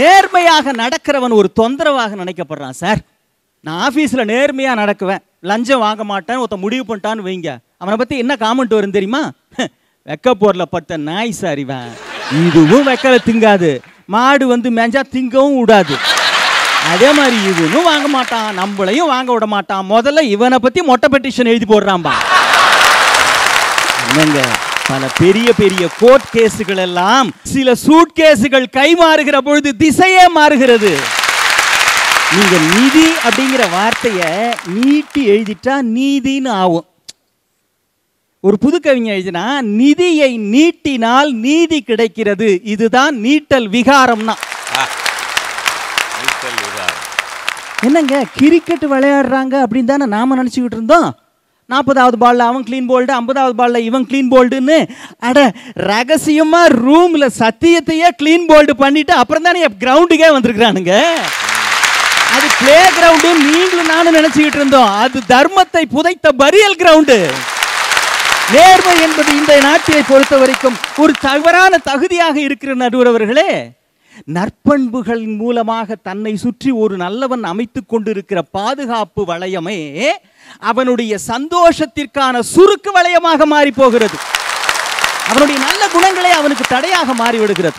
நேர்மையாக நடக்கிறவன் ஒரு தொந்தரவாக நினைக்கப்படுறான் சார். நான் ஆஃபீஸில் நேர்மையாக நடக்குவேன், லஞ்சம் வாங்க மாட்டேன், ஒருத்த முடிவு பண்ணிட்டான்னு வைங்க, அவனை பற்றி என்ன காமெண்ட் வரும் தெரியுமா? வெக்கப்போரில் பட்ட நாய் சார் இவன், இதுவும் வெக்கலை திங்காது, மாடு வந்து மேஞ்சா திங்கவும் விடாது. அதே மாதிரி இவனும் வாங்க மாட்டான், நம்மளையும் வாங்க விட மாட்டான். முதல்ல இவனை பற்றி மொட்டை பெட்டிஷன் எழுதி போடுறான்பா. என்னங்க, பல பெரிய பெரிய கோர்ட் கேஸுகள் எல்லாம் சில சூட் கேஸுகள் கை மாறுகிற பொழுது திசையே மாறுகிறது. நீங்க நிதி அப்படிங்கிற வார்த்தையை நீட்டி எழுதிட்டா நீதின்னு ஆகும். ஒரு புது கவிஞர் எழுதினா, நிதியை நீட்டினால் நீதி கிடைக்கிறது, இதுதான் நீட்டல் விகாரம்னா. என்னங்க, கிரிக்கெட் விளையாடுறாங்க அப்படின்னு தானே நாம நினைச்சுக்கிட்டு இருந்தோம். 40வது பால்ல அவன் கிளீன் போல்டு, 50வது பால்ல இவன் கிளீன் போல்டுன்னு. அட, ரகசியமா ரூம்ல சத்தியத்தையே கிளீன் போல்டு பண்ணிட்டு அப்புறம் தானே கிரவுண்டுக்கே வந்திருக்கிறானுங்க. அது பிளே கிரவுண்டு நீங்களும் நானும் நினைச்சுக்கிட்டு இருந்தோம். அது தர்மத்தை புதைத்த பரியல் கிரவுண்டு. நேர்மை என்பது இந்த நாட்டை பொறுத்த வரைக்கும் ஒரு தவறான தகுதியாக இருக்கிற நடுவர் அவர்களே. நற்பண்புகளின் மூலமாக தன்னை சுற்றி ஒரு நல்லவன் அமைத்துக் கொண்டிருக்கிற பாதுகாப்பு வளையமே அவனுடைய சந்தோஷத்திற்கான சுருக்கு வளையமாக மாறி போகிறது. அவனுடைய நல்ல குணங்களே அவனுக்கு தடையாக மாறிவிடுகிறது.